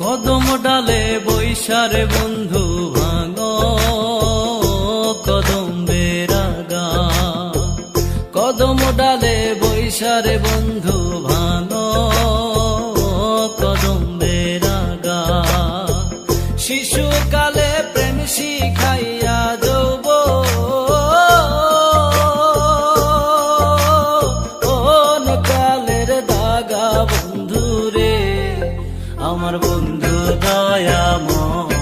কদম ডালে বৈশারে বন্ধু ভাঙো কদম বেরাগা, কদম ডালে বৈশারে বন্ধু ভাঙো কদম বেরাগা। শিশুকালে প্রেম শিখাইয়া যৌবন কালের দাগা বন্ধুরে, আমার বন্ধু দয়াময়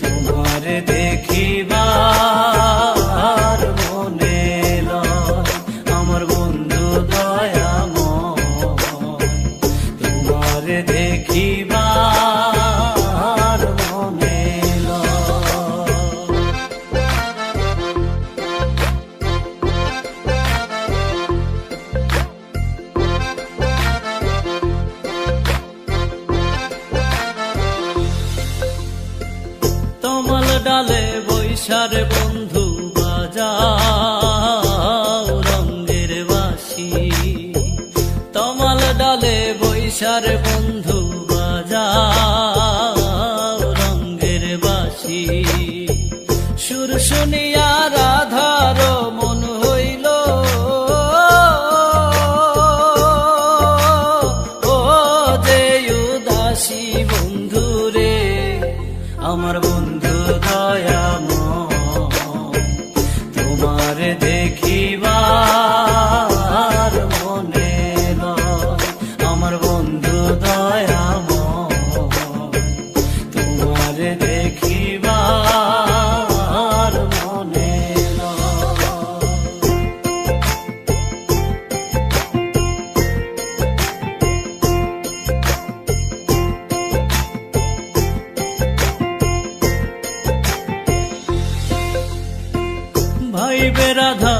তোমার দেখিবার মনে লয়। আমার বন্ধু দয়াময় তোমার দেখিবার মনে লয়। তমাল ডালে বৈশারে বন্ধু বাজাও রঙের বাঁশি, তমাল ডালে বৈশারে বন্ধু বাজাও রঙের বাঁশি। সুর শুনিয়া রাধার মন হইল ও যে উদাসী বন্ধুরে, আমার বন্ধু দয়াময় তোমার দেখিবার মনে লয়। আমার বন্ধু দয়াময় তোমার দেখিবার মনে লয়। ভাইবে রাধা